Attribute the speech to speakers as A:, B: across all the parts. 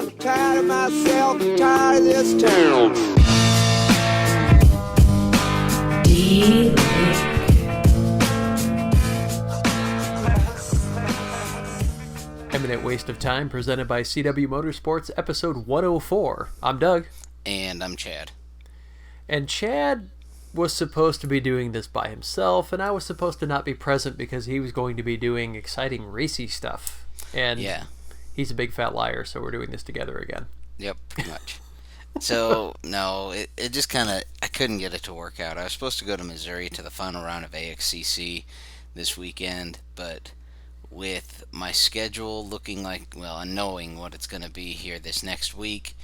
A: I'm tired of myself, I'm tired of this town.
B: Eminent Waste of Time, presented by CW Motorsports, episode 104. I'm Doug.
C: And I'm Chad.
B: And Chad was supposed to be doing this by himself, and I was supposed to not be present because he was going to be doing exciting racy stuff. And
C: yeah,
B: he's a big fat liar, so we're doing this together again.
C: Yep, pretty much. So, no, it just kind of, I couldn't get it to work out. I was supposed to go to Missouri to the final round of AXCC this weekend, but with my schedule looking like, well, and knowing what it's going to be here this next week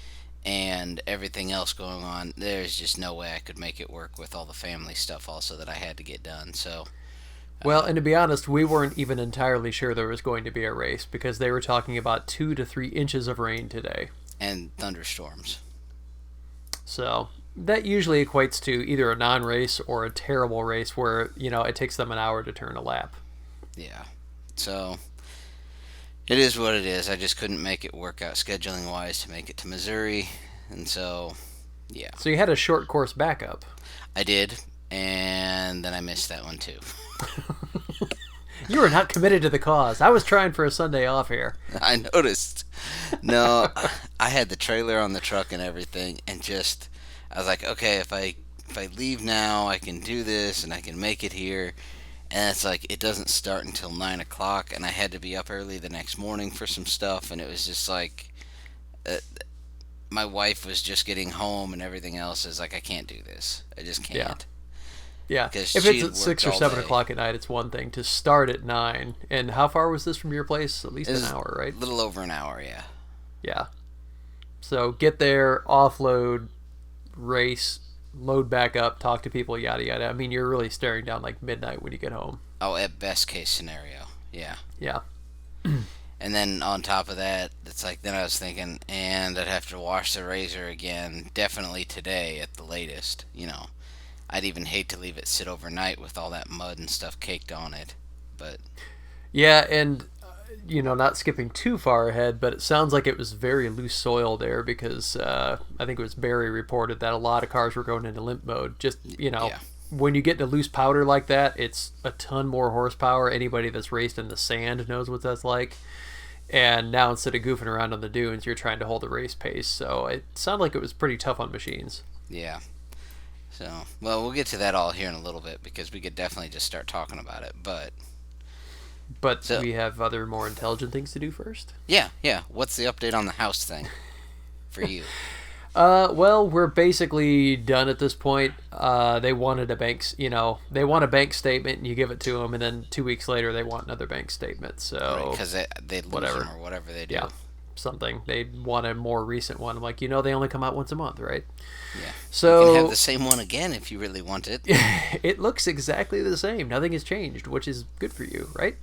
C: and everything else going on, there's just no way I could make it work with all the family stuff also that I had to get done. So,
B: well, and to be honest, we weren't even entirely sure there was going to be a race because they were talking about 2 to 3 inches of rain today.
C: And thunderstorms.
B: So that usually equates to either a non-race or a terrible race where, you know, it takes them an hour to turn a lap.
C: Yeah. So it is what it is. I just couldn't make it work out scheduling wise to make it to Missouri. And so, yeah.
B: So you had a short course backup.
C: I did. And then I missed that one too.
B: You were not committed to the cause. I was trying for a Sunday off here.
C: I noticed. No, I had the trailer on the truck and everything, and just, I was like, okay, if I leave now, I can do this, and I can make it here. And it's like, it doesn't start until 9 o'clock, and I had to be up early the next morning for some stuff, and it was just like, my wife was just getting home, and everything else is like, I can't do this. I just can't.
B: Yeah, if it's at 6 or 7 o'clock at night, it's one thing. To start at 9, and how far was this from your place? At least an hour, right?
C: A little over an hour, yeah.
B: Yeah. So get there, offload, race, load back up, talk to people, yada yada. I mean, you're really staring down like midnight when you get home.
C: Oh, at best case scenario, yeah.
B: Yeah.
C: And then on top of that, it's like, then I was thinking, and I'd have to wash the razor again, definitely today at the latest, you know. I'd even hate to leave it sit overnight with all that mud and stuff caked on it, but...
B: Yeah, and, you know, not skipping too far ahead, but it sounds like it was very loose soil there because I think it was Barry reported that a lot of cars were going into limp mode. Just, you know, when you get into loose powder like that, it's a ton more horsepower. Anybody that's raced in the sand knows what that's like. And now instead of goofing around on the dunes, you're trying to hold the race pace. So it sounded like it was pretty tough on machines.
C: Yeah. So, well, we'll get to that all here in a little bit because we could definitely just start talking about it, but so,
B: we have other more intelligent things to do first?
C: Yeah. What's the update on the house thing for you?
B: Well, we're basically done at this point. They wanted they want a bank statement and you give it to them, and then 2 weeks later they want another bank statement. So
C: because they lose them or whatever they do.
B: Yeah. Something. They want a more recent one. I'm like, they only come out once a month, right?
C: Yeah.
B: So
C: you can have the same one again if you really want it.
B: It looks exactly the same. Nothing has changed, which is good for you, right?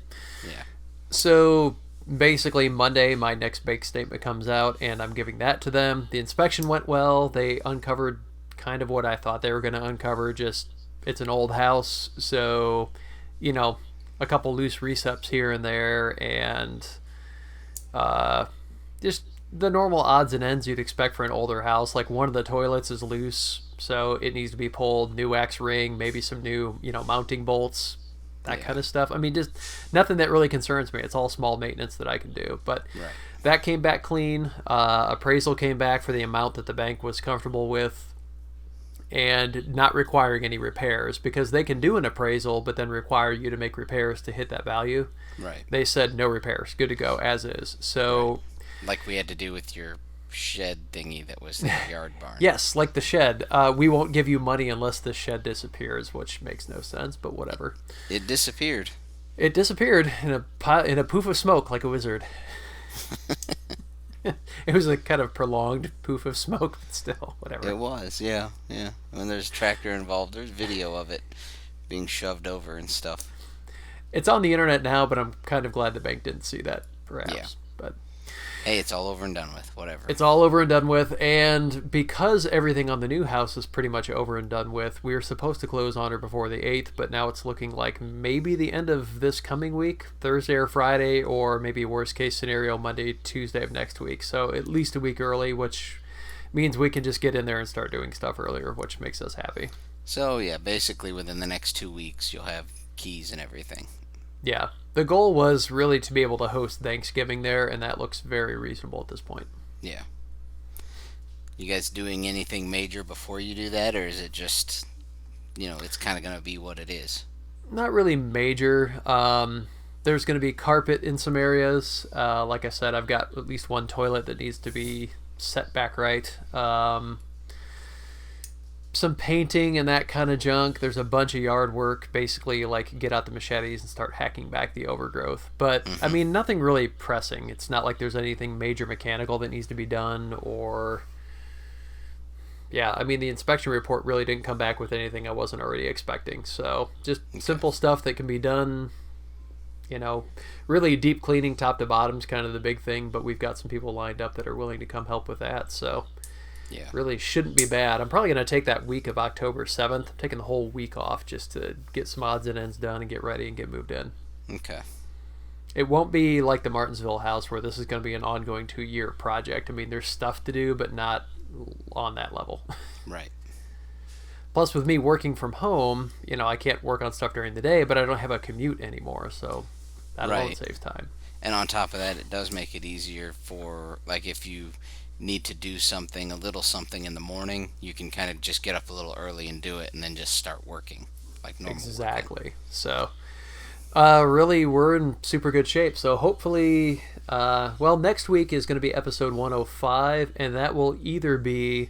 C: Yeah.
B: So basically Monday my next bank statement comes out and I'm giving that to them. The inspection went well. They uncovered kind of what I thought they were going to uncover. Just it's an old house, so a couple loose receps here and there, and just the normal odds and ends you'd expect for an older house. Like one of the toilets is loose, so it needs to be pulled, new X ring, maybe some new, mounting bolts, that kind of stuff. I mean, just nothing that really concerns me. It's all small maintenance that I can do. But that came back clean. Appraisal came back for the amount that the bank was comfortable with and not requiring any repairs, because they can do an appraisal but then require you to make repairs to hit that value.
C: Right.
B: They said no repairs, good to go as is. So
C: like we had to do with your shed thingy that was in the yard barn.
B: Yes, like the shed. We won't give you money unless the shed disappears, which makes no sense, but whatever.
C: It disappeared.
B: It disappeared in a poof of smoke like a wizard. It was a kind of prolonged poof of smoke, but still, whatever.
C: It was, yeah. When there's a tractor involved, there's video of it being shoved over and stuff.
B: It's on the internet now, but I'm kind of glad the bank didn't see that, perhaps.
C: Yeah.
B: But
C: Hey, it's all over and done with. Whatever.
B: It's all over and done with, and because everything on the new house is pretty much over and done with, we were supposed to close on or before the 8th, but now it's looking like maybe the end of this coming week, Thursday or Friday, or maybe worst case scenario, Monday, Tuesday of next week. So at least a week early, which means we can just get in there and start doing stuff earlier, which makes us happy.
C: So, yeah, basically within the next 2 weeks, you'll have keys and everything.
B: Yeah. The goal was really to be able to host Thanksgiving there, and that looks very reasonable at this point.
C: Yeah. You guys doing anything major before you do that, or is it just, it's kind of going to be what it is?
B: Not really major. There's going to be carpet in some areas. Like I said, I've got at least one toilet that needs to be set back right. Some painting and that kind of junk. There's a bunch of yard work, basically like get out the machetes and start hacking back the overgrowth. But I mean, nothing really pressing. It's not like there's anything major mechanical that needs to be done, or yeah, I mean, the inspection report really didn't come back with anything I wasn't already expecting. So just simple stuff that can be done. Really deep cleaning top to bottom is kind of the big thing, but we've got some people lined up that are willing to come help with that. So
C: yeah,
B: really shouldn't be bad. I'm probably going to take that week of October 7th. I'm taking the whole week off just to get some odds and ends done and get ready and get moved in.
C: Okay.
B: It won't be like the Martinsville house where this is going to be an ongoing 2-year project. I mean, there's stuff to do, but not on that level.
C: Right.
B: Plus, with me working from home, I can't work on stuff during the day, but I don't have a commute anymore, so that alone saves time.
C: And on top of that, it does make it easier for, like, if you need to do something, a little something in the morning, you can kind of just get up a little early and do it and then just start working like normal.
B: Exactly.
C: Working.
B: So really, we're in super good shape. So hopefully, next week is going to be episode 105, and that will either be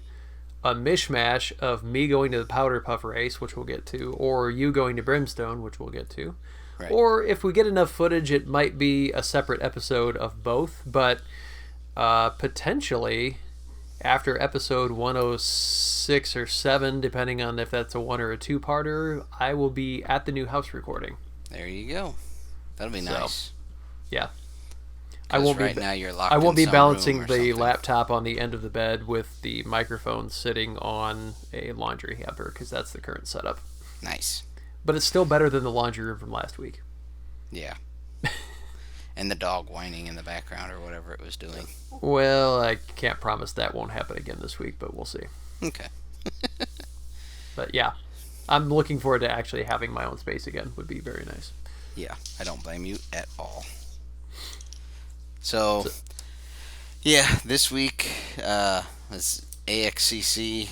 B: a mishmash of me going to the Powder Puff race, which we'll get to, or you going to Brimstone, which we'll get to. Right. Or if we get enough footage, it might be a separate episode of both, but potentially after episode 106 or 7, depending on if that's a 1 or a 2-parter, I will be at the new house recording.
C: There you go. That'll be nice.
B: Yeah.
C: I won't now you're locked
B: I won't
C: in
B: be balancing the
C: something.
B: laptop on the end of the bed with the microphone sitting on a laundry hamper, because that's the current setup.
C: Nice.
B: But it's still better than the laundry room from last week.
C: Yeah. And the dog whining in the background or whatever it was doing.
B: Well, I can't promise that won't happen again this week, but we'll see.
C: Okay.
B: But yeah, I'm looking forward to actually having my own space again. Would be very nice.
C: Yeah, I don't blame you at all. So yeah, this week was AXCC.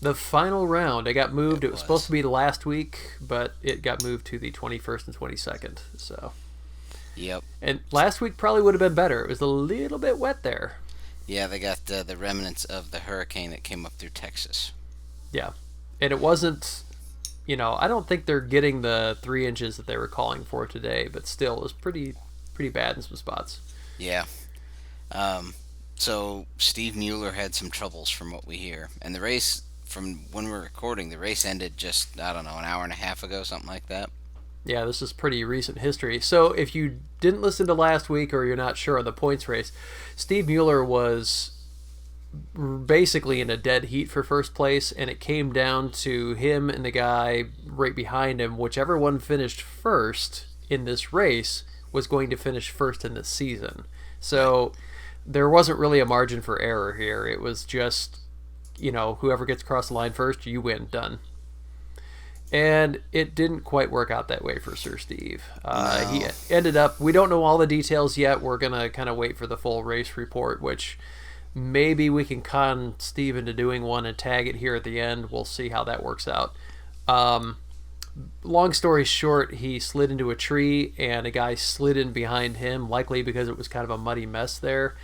B: The final round, it got moved. It was supposed to be the last week, but it got moved to the 21st and 22nd. So.
C: Yep.
B: And last week probably would have been better. It was a little bit wet there.
C: Yeah, they got the remnants of the hurricane that came up through Texas.
B: Yeah. And it wasn't, I don't think they're getting the 3 inches that they were calling for today, but still, it was pretty bad in some spots.
C: Yeah. So Steve Mueller had some troubles from what we hear. And the race, from when we're recording, the race ended just, I don't know, an hour and a half ago, something like that.
B: Yeah, this is pretty recent history. So if you didn't listen to last week or you're not sure on the points race, Steve Mueller was basically in a dead heat for first place, and it came down to him and the guy right behind him. Whichever one finished first in this race was going to finish first in this season. So there wasn't really a margin for error here. It was just, whoever gets across the line first, you win, done. And it didn't quite work out that way for Sir Steve.
C: No.
B: He ended up, we don't know all the details yet. We're going to kind of wait for the full race report, which maybe we can con Steve into doing one and tag it here at the end. We'll see how that works out. Long story short, he slid into a tree and a guy slid in behind him, likely because it was kind of a muddy mess there.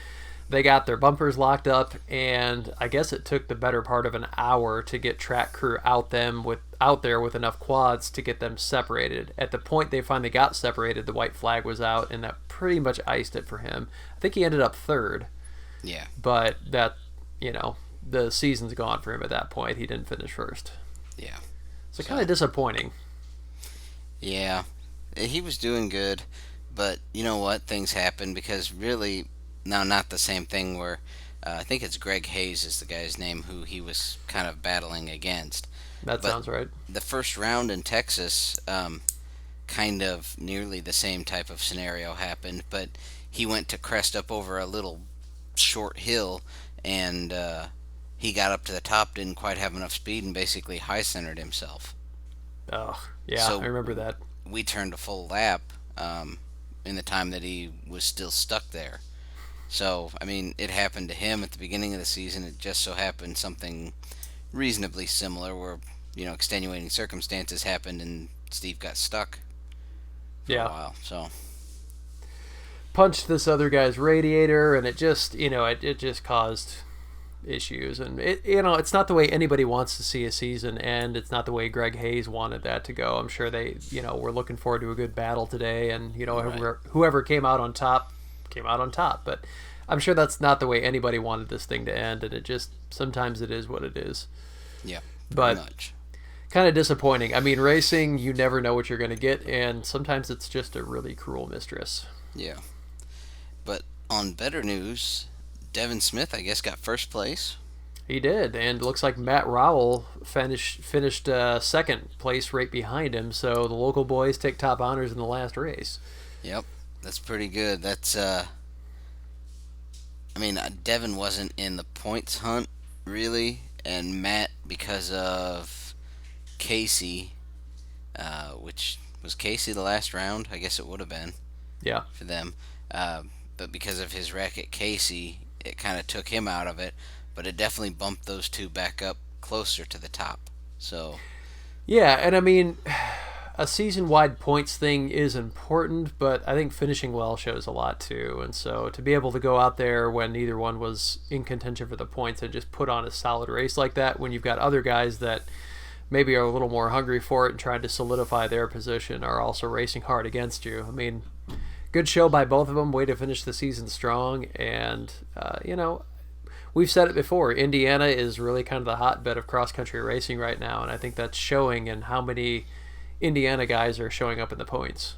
B: They got their bumpers locked up, and I guess it took the better part of an hour to get track crew out there with enough quads to get them separated. At the point they finally got separated, the white flag was out, and that pretty much iced it for him. I think he ended up third.
C: Yeah.
B: But that, the season's gone for him at that point. He didn't finish first.
C: Yeah.
B: So kind of disappointing.
C: Yeah. He was doing good, but you know what? Things happen because really now not the same thing where I think it's Greg Hayes is the guy's name who he was kind of battling against.
B: That
C: But
B: sounds right.
C: the first round in Texas, kind of nearly the same type of scenario happened, but he went to crest up over a little short hill, and he got up to the top, didn't quite have enough speed, and basically high centered himself.
B: Oh, yeah,
C: So
B: I remember that.
C: we turned a full lap in the time that he was still stuck there. So, I mean, it happened to him at the beginning of the season. It just so happened something reasonably similar where, extenuating circumstances happened and Steve got stuck for a
B: Yeah.
C: while. So,
B: Punched this other guy's radiator, and it just, it just caused issues. And it's not the way anybody wants to see a season end. It's not the way Greg Hayes wanted that to go. I'm sure they, were looking forward to a good battle today, and whoever came out on top came out on top. But I'm sure that's not the way anybody wanted this thing to end, and it just sometimes it is what it is.
C: yeah,
B: But
C: pretty much.
B: kind of disappointing. I mean, racing, you never know what you're going to get, and sometimes it's just a really cruel mistress.
C: Yeah. But on better news, Devin Smith, I guess, got first place.
B: He did, and it looks like Matt Rowell finished second place right behind him. So the local boys take top honors in the last race.
C: Yep, that's pretty good. That's, Devin wasn't in the points hunt, really, and Matt, because of Casey, which was Casey the last round? I guess it would have been
B: Yeah,
C: for them. But because of his wreck at Casey, it kind of took him out of it. But it definitely bumped those two back up closer to the top. So,
B: yeah, and I mean, a season-wide points thing is important, but I think finishing well shows a lot too. And so to be able to go out there when neither one was in contention for the points and just put on a solid race like that, when you've got other guys that maybe are a little more hungry for it and trying to solidify their position, are also racing hard against you. I mean, good show by both of them. Way to finish the season strong. And, we've said it before. Indiana is really kind of the hotbed of cross-country racing right now. And I think that's showing in how many Indiana guys are showing up in the points.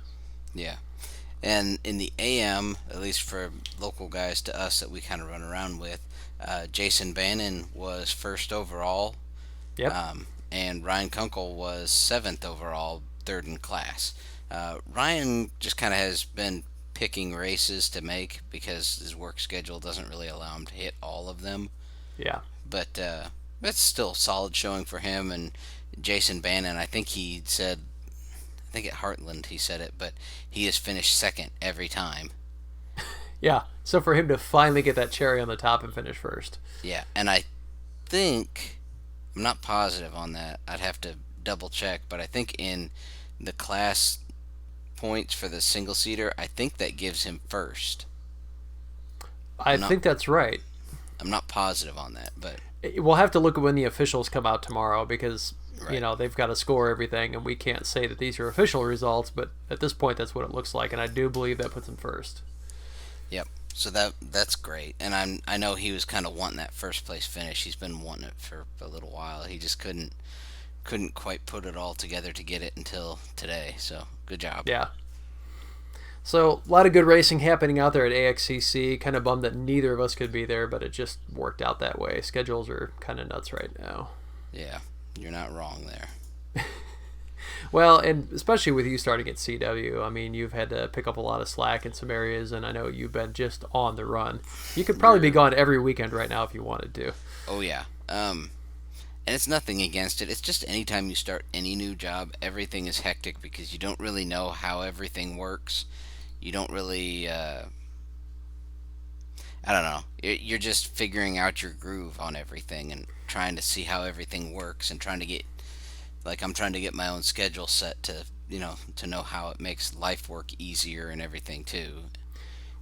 C: yeah. And in the AM, at least for local guys to us that we kind of run around with, Jason Bannon was first overall.
B: Yep.
C: And Ryan Kunkel was 7th overall, third in class. Ryan just kind of has been picking races to make because his work schedule doesn't really allow him to hit all of them.
B: Yeah.
C: But that's still solid showing for him. And Jason Bannon, I think at Heartland he said it, but he has finished second every time.
B: Yeah. So for him to finally get that cherry on the top and finish first.
C: Yeah, and I think, I'm not positive on that, I'd have to double check, but I think in the class points for the single seater, I think that gives him first.
B: I think that's right.
C: I'm not positive on that, but
B: We'll have to look at when the officials come out tomorrow because,
C: Right.
B: they've got to score everything, and we can't say that these are official results, but at this point, that's what it looks like, and I do believe that puts him first.
C: yep. So that's great, and I know he was kind of wanting that first place finish. He's been wanting it for a little while. He just couldn't quite put it all together to get it until today. So good job.
B: Yeah. So a lot of good racing happening out there at AXCC. Kind of bummed that neither of us could be there, but it just worked out that way. Schedules are kind of nuts right now.
C: Yeah, you're not wrong there.
B: Well, and especially with you starting at CW, I mean, you've had to pick up a lot of slack in some areas, and I know you've been just on the run. You could probably be gone every weekend right now if you wanted to.
C: Oh yeah. And it's nothing against it. It's just anytime you start any new job, everything is hectic because you don't really know how everything works. You don't really, I don't know. You're just figuring out your groove on everything and trying to see how everything works and trying to get, like I'm trying to get my own schedule set to, to know how it makes life work easier and everything too.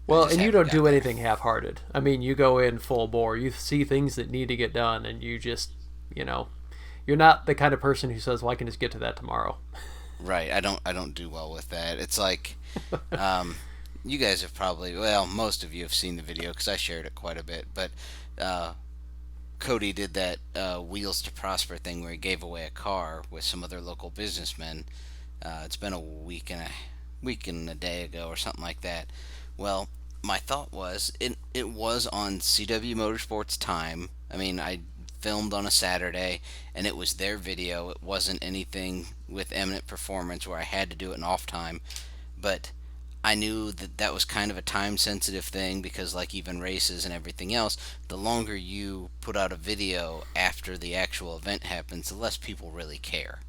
B: Well,
C: just
B: and you
C: haven't
B: don't do
C: got there.
B: anything half-hearted. I mean, you go in full bore. You see things that need to get done, and you just, you're not the kind of person who says, well, I can just get to that tomorrow.
C: Right. I don't do well with that. It's like, you guys have probably, well, most of you have seen the video because I shared it quite a bit. But Cody did that Wheels to Prosper thing where he gave away a car with some other local businessmen. It's been a week and a day ago or something like that. Well, my thought was it was on CW Motorsports time. I mean, I filmed on a Saturday, and it was their video. It wasn't anything with Eminent Performance where I had to do it in off time. But I knew that that was kind of a time sensitive thing because, like, even races and everything else, the longer you put out a video after the actual event happens, the less people really care.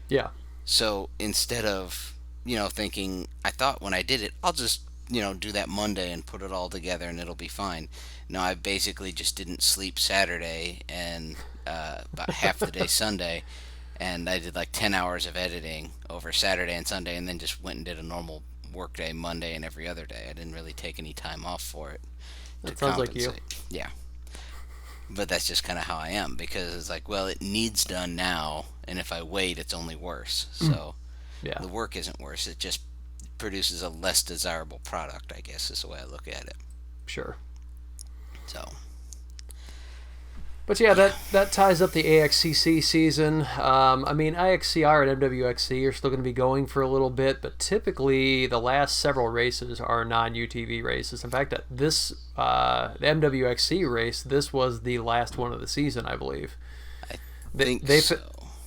B: Yeah.
C: So instead of, thinking, I thought when I did it, I'll just, do that Monday and put it all together and it'll be fine. No, I basically just didn't sleep Saturday and about half the day Sunday. And I did like 10 hours of editing over Saturday and Sunday, and then just went and did a normal workday Monday and every other day. I didn't really take any time off for it to
B: That sounds like you.
C: compensate. Yeah. But that's just kind of how I am, because it's like, well, it needs done now, and if I wait, it's only worse. So
B: Yeah.
C: the work isn't worse. It just produces a less desirable product, I guess, is the way I look at it.
B: Sure.
C: So,
B: But yeah, that ties up the AXCC season. I mean, IXCR and MWXC are still going to be going for a little bit, but typically the last several races are non-UTV races. In fact, the MWXC race, this was the last one of the season, I believe.
C: I
B: They,
C: think
B: they,
C: so.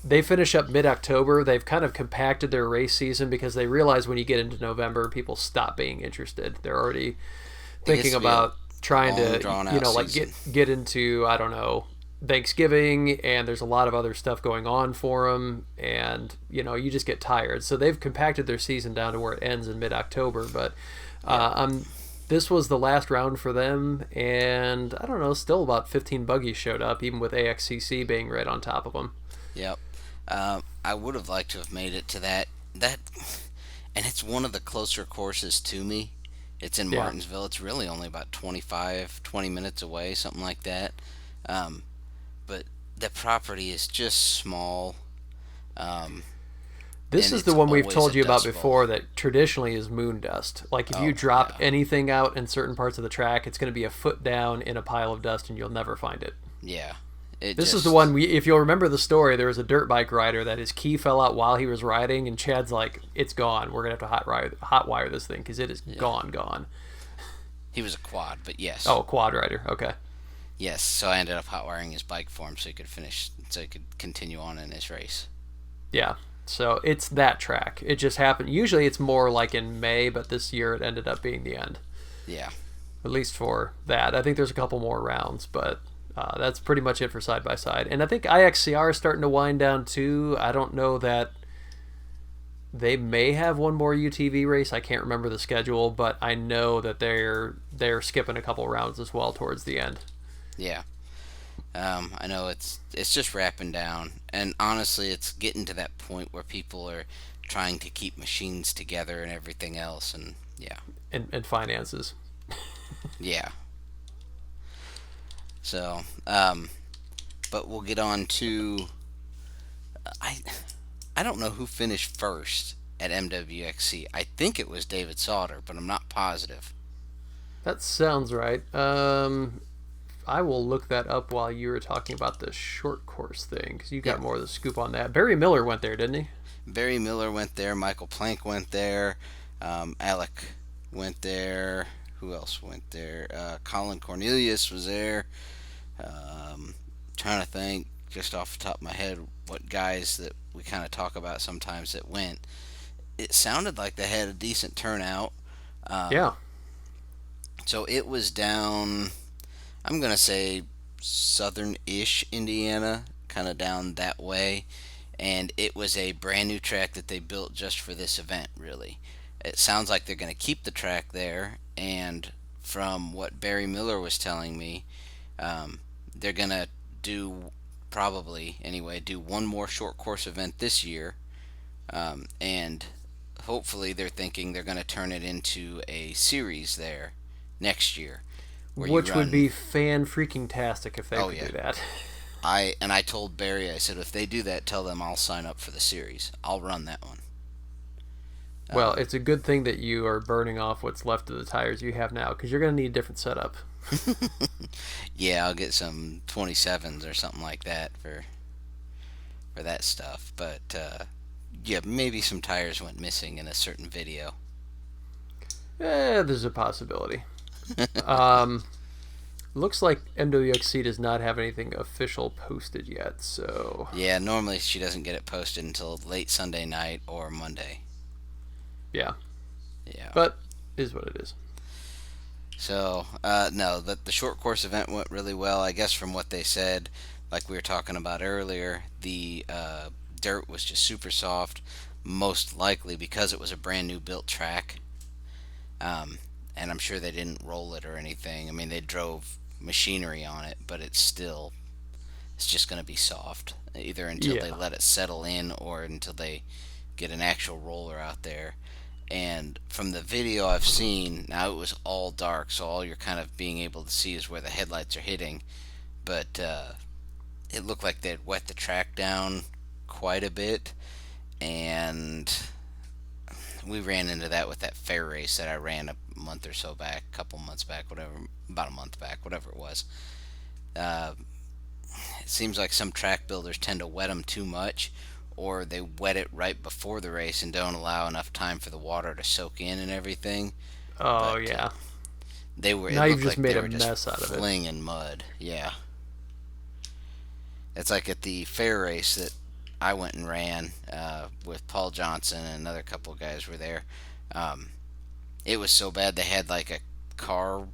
B: they finish up mid-October. They've kind of compacted their race season because they realize when you get into November, people stop being interested. They're already thinking about trying to, like get into, I don't know, Thanksgiving, and there's a lot of other stuff going on for them, and you just get tired. So they've compacted their season down to where it ends in mid-October. But this was the last round for them, and I don't know, still about 15 buggies showed up, even with AXCC being right on top of them.
C: Yep. I would have liked to have made it to that, and it's one of the closer courses to me. It's in Martinsville. It's really only about 20 minutes away, something like that. But the property is just small.
B: This is the one we've told you about before that traditionally is moon dust. Like if you drop anything out in certain parts of the track, it's going to be a foot down in a pile of dust and you'll never find it.
C: Yeah.
B: This is the one, if you'll remember the story, there was a dirt bike rider that his key fell out while he was riding, and Chad's like, it's gone. We're going to have to hot wire this thing because it is gone.
C: He was a quad, but yes.
B: Oh, quad rider. Okay.
C: Yes, so I ended up hot wiring his bike for him so he could continue on in his race.
B: Yeah. So it's that track. It just happened. Usually it's more like in May, but this year it ended up being the end.
C: Yeah.
B: At least for that. I think there's a couple more rounds, but that's pretty much it for side by side. And I think IXCR is starting to wind down too. I don't know that they may have one more UTV race. I can't remember the schedule, but I know that they're skipping a couple rounds as well towards the end.
C: Yeah. I know it's just wrapping down, and honestly, it's getting to that point where people are trying to keep machines together and everything else, and yeah.
B: And finances.
C: Yeah. So, but we'll get on to I don't know who finished first at MWXC. I think it was David Sauter, but I'm not positive.
B: That sounds right. I will look that up while you were talking about the short course thing, because you got more of the scoop on that. Barry Miller went there, didn't he?
C: Barry Miller went there. Michael Plank went there. Alec went there. Who else went there? Colin Cornelius was there. Trying to think just off the top of my head what guys that we kind of talk about sometimes that went. It sounded like they had a decent turnout.
B: Yeah.
C: So it was down, I'm going to say southern-ish Indiana, kind of down that way. And it was a brand new track that they built just for this event, really. It sounds like they're going to keep the track there. And from what Barry Miller was telling me, they're going to do one more short course event this year. And hopefully they're thinking they're going to turn it into a series there next year.
B: Which would be fan-freaking-tastic if they could do that.
C: I told Barry, I said, if they do that, tell them I'll sign up for the series. I'll run that one.
B: Well, it's a good thing that you are burning off what's left of the tires you have now, because you're going to need a different setup.
C: Yeah, I'll get some 27s or something like that for that stuff. But, yeah, maybe some tires went missing in a certain video.
B: There's a possibility. Looks like MWXC does not have anything official posted yet, so
C: Yeah, normally she doesn't get it posted until late Sunday night or Monday.
B: yeah.
C: Yeah.
B: But is what it is.
C: So, no, the short course event went really well. I guess from what they said, like we were talking about earlier, the dirt was just super soft, most likely because it was a brand new built track. And I'm sure they didn't roll it or anything. I mean, they drove machinery on it, but it's just going to be soft, either until they
B: Yeah.
C: let it settle in or until they get an actual roller out there. And from the video I've seen, now it was all dark, so all you're kind of being able to see is where the headlights are hitting. But it looked like they'd wet the track down quite a bit, and we ran into that with that fair race that I ran a month or so back, a couple months back, whatever, about a month back, whatever it was. Uh, it seems like some track builders tend to wet them too much, or they wet it right before the race and don't allow enough time for the water to soak in and everything.
B: Oh,
C: But
B: yeah.
C: they were.
B: Now
C: It
B: you've
C: looked
B: just
C: like
B: made
C: they
B: a
C: were just
B: mess out of it.
C: flinging mud. Yeah, it's like at the fair race that I went and ran with Paul Johnson and another couple of guys were there. Um, it was so bad they had like a car.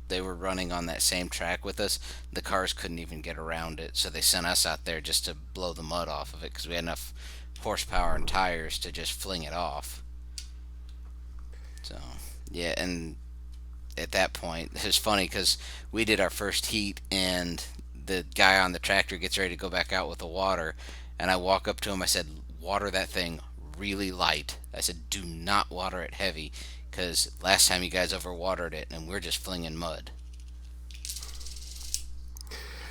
C: They were running on that same track with us. The cars couldn't even get around it, so they sent us out there just to blow the mud off of it because we had enough horsepower and tires to just fling it off. So yeah, and at that point, it was funny because we did our first heat, and the guy on the tractor gets ready to go back out with the water, and I walk up to him. I said, "Water that thing really light." I said, "Do not water it heavy, because last time you guys overwatered it, and we're just flinging mud."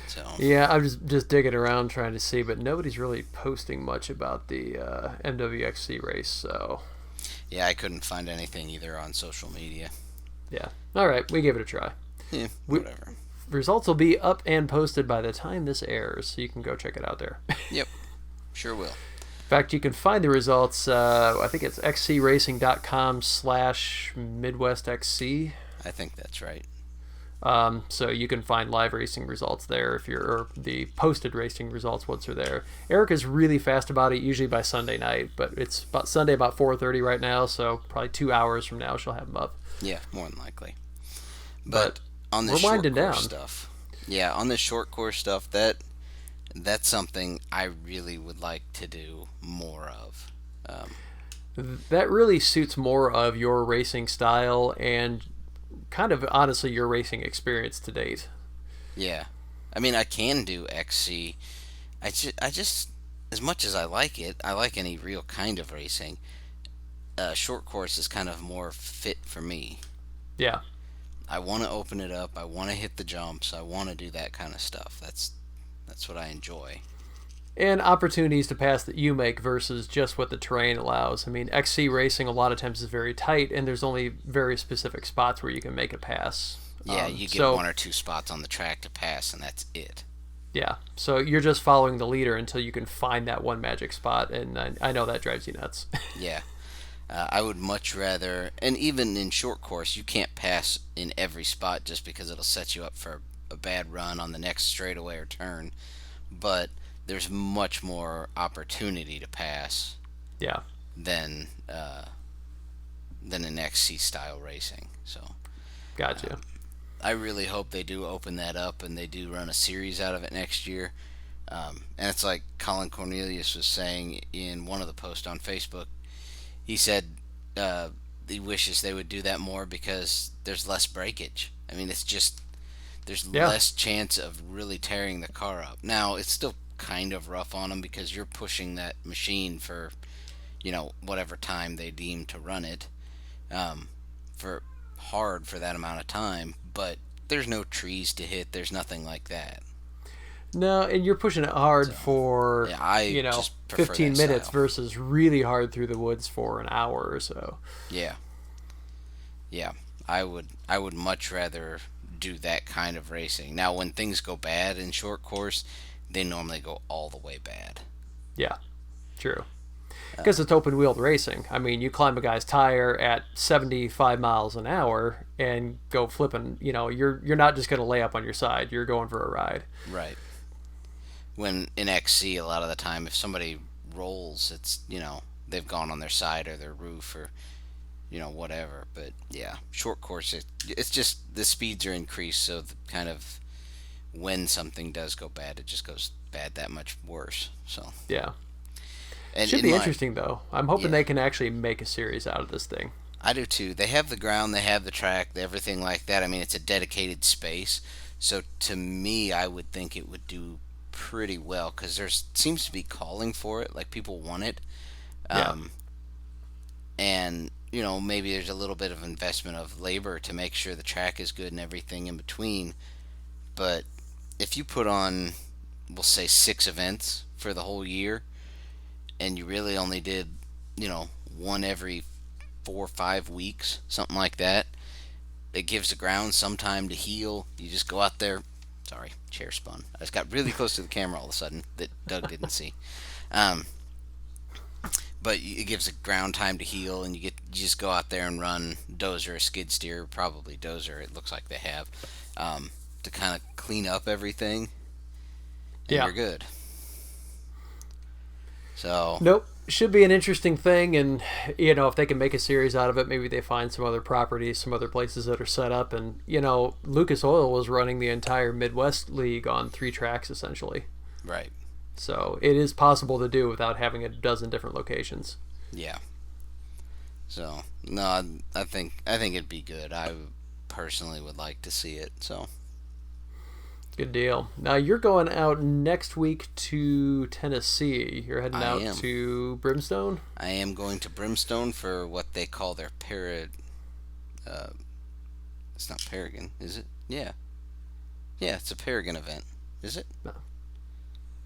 C: So
B: Yeah, I'm just digging around trying to see, but nobody's really posting much about the MWXC race, so
C: yeah, I couldn't find anything either on social media.
B: yeah. All right, we give it a try.
C: Yeah,
B: We,
C: whatever.
B: results will be up and posted by the time this airs, so you can go check it out there.
C: Yep, sure will.
B: In fact, you can find the results, I think it's xcracing.com/MidwestXC.
C: I think that's right.
B: So you can find live racing results there if you're, or the posted racing results once they're there. Erica's really fast about it, usually by Sunday night, but it's about Sunday about 4:30 right now, so probably 2 hours from now she'll have them up.
C: Yeah, more than likely. But on the
B: we're
C: short
B: winding
C: course
B: down.
C: stuff, yeah, on the short course stuff, that's something I really would like to do more of.
B: That really suits more of your racing style and kind of honestly your racing experience to date.
C: Yeah, I mean, I can do XC. I just, as much as I like any real kind of racing. Short course is kind of more fit for me.
B: Yeah.
C: I want to open it up. I want to hit the jumps. I want to do that kind of stuff. That's what I enjoy.
B: And opportunities to pass that you make versus just what the terrain allows. I mean, XC racing a lot of times is very tight, and there's only very specific spots where you can make a pass.
C: Yeah, you get
B: so,
C: one or two spots on the track to pass, and that's it.
B: Yeah, so you're just following the leader until you can find that one magic spot, and I know that drives you nuts.
C: Yeah. I would much rather, and even in short course, you can't pass in every spot just because it'll set you up for a bad run on the next straightaway or turn. But there's much more opportunity to pass
B: Yeah.
C: than an XC style racing. So
B: Gotcha.
C: I really hope they do open that up and they do run a series out of it next year. And it's like Colin Cornelius was saying in one of the posts on Facebook. He said he wishes they would do that more because there's less breakage. I mean, it's just there's less chance of really tearing the car up. Now, it's still kind of rough on them because you're pushing that machine for, whatever time they deem to run it, for hard for that amount of time. But there's no trees to hit. There's nothing like that.
B: No, and you're pushing it hard for,
C: I just prefer
B: 15
C: that
B: minutes
C: style.
B: versus really hard through the woods for an hour or so.
C: Yeah. I would much rather do that kind of racing. Now, when things go bad in short course, they normally go all the way bad.
B: Yeah, true. Because it's open-wheeled racing. I mean, you climb a guy's tire at 75 miles an hour and go flipping. You're not just going to lay up on your side. You're going for a ride.
C: Right. When in XC, a lot of the time, if somebody rolls, it's, they've gone on their side or their roof or, whatever. But yeah, short course, it's just the speeds are increased. So kind of when something does go bad, it just goes bad that much worse. So
B: yeah.
C: And
B: should be interesting, though. I'm hoping
C: Yeah.
B: they can actually make a series out of this thing.
C: I do too. They have the ground, they have the track, everything like that. I mean, it's a dedicated space. So to me, I would think it would do pretty well because there seems to be calling for it, like people want it.
B: Yeah.
C: And maybe there's a little bit of investment of labor to make sure the track is good and everything in between. But if you put on, we'll say 6 events for the whole year, and you really only did, one every 4 or 5 weeks, something like that, it gives the ground some time to heal. You just go out there. Sorry, chair spun. I just got really close to the camera all of a sudden that Doug didn't see. But it gives the ground time to heal, and you just go out there and run dozer or skid steer, probably dozer. It looks like they have to kind of clean up everything, and you're good. So
B: Nope. Should be an interesting thing, and if they can make a series out of it, maybe they find some other properties, some other places that are set up, and Lucas Oil was running the entire Midwest League on 3 tracks essentially.
C: right.
B: So it is possible to do without having a dozen different locations.
C: Yeah. So no, I think it'd be good. I personally would like to see it. So
B: Good deal. Now you're going out next week to Tennessee. You're heading out
C: am.
B: to Brimstone.
C: I am going to Brimstone for what they call their it's not Paragon, is it? Yeah. Yeah, it's a Paragon event. Is it?
B: No.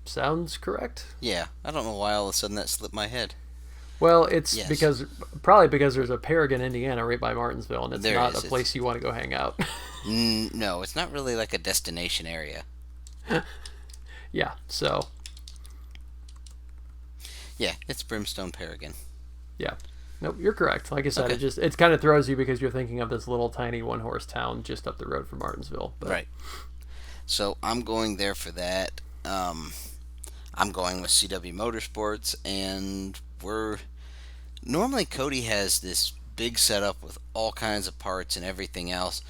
B: Sounds correct.
C: Yeah. I don't know why all of a sudden that slipped my head.
B: Well, it's
C: Yes.
B: because there's a Paragon, Indiana, right by Martinsville, and it's
C: There
B: not
C: is.
B: a place you want to go hang out.
C: No, it's not really like a destination area.
B: Yeah, so
C: Yeah, it's Brimstone Paragon.
B: yeah. Nope, you're correct. Like I said,
C: Okay.
B: it kind of throws you because you're thinking of this little tiny one-horse town just up the road from Martinsville. But
C: Right. So I'm going there for that. I'm going with CW Motorsports, and normally Cody has this big setup with all kinds of parts and everything else.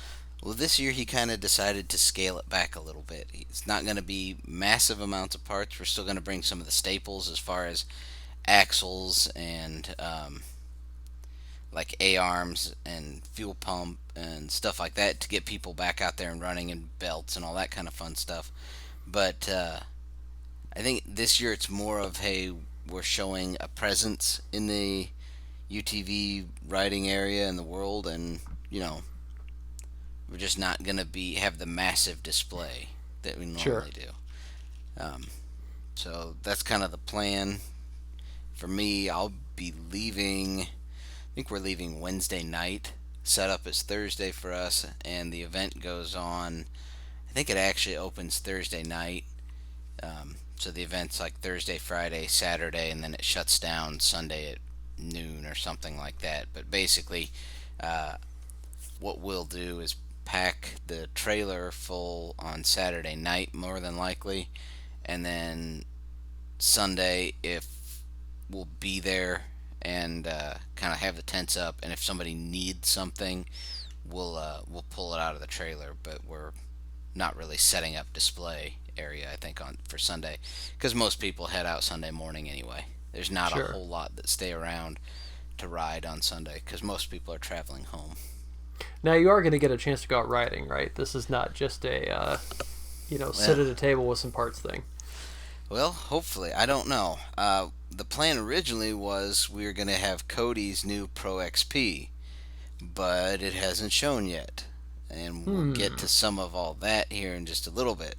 C: Well, this year he kind of decided to scale it back a little bit. It's not going to be massive amounts of parts. We're still going to bring some of the staples as far as axles and like A-arms and fuel pump and stuff like that to get people back out there and running, and belts and all that kind of fun stuff. But I think this year it's more of, hey, we're showing a presence in the UTV riding area in the world, and we're just not going to have the massive display that we normally do. So that's kind of the plan. For me, I'll be leaving, I think we're leaving Wednesday night. Setup is Thursday for us, and the event goes on, I think it actually opens Thursday night. So the event's like Thursday, Friday, Saturday, and then it shuts down Sunday at noon or something like that. But basically, what we'll do is pack the trailer full on Saturday night, more than likely, and then Sunday, if we'll be there and kind of have the tents up, and if somebody needs something, we'll pull it out of the trailer. But we're not really setting up display area, I think, for Sunday, because most people head out Sunday morning anyway. There's not
B: Sure.
C: a whole lot that stay around to ride on Sunday because most people are traveling home.
B: now you are going to get a chance to go out riding, right? This is not just a sit at a table with some parts thing.
C: Well, hopefully. I don't know. The plan originally was we were going to have Cody's new Pro XP, but it hasn't shown yet. And we'll get to some of all that here in just a little bit.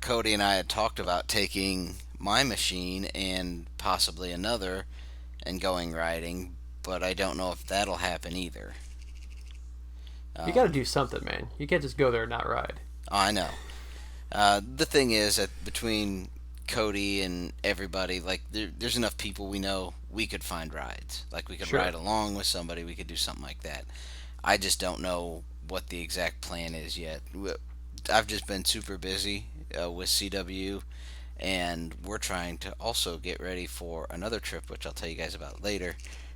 C: Cody and I had talked about taking my machine and possibly another and going riding, but I don't know if that'll happen either.
B: You got to do something, man. You can't just go there and not ride.
C: I know. The thing is that between Cody and everybody, like there's enough people we know we could find rides. Like we could
B: Sure.
C: ride along with somebody. We could do something like that. I just don't know what the exact plan is yet. I've just been super busy with CW, and we're trying to also get ready for another trip, which I'll tell you guys about later.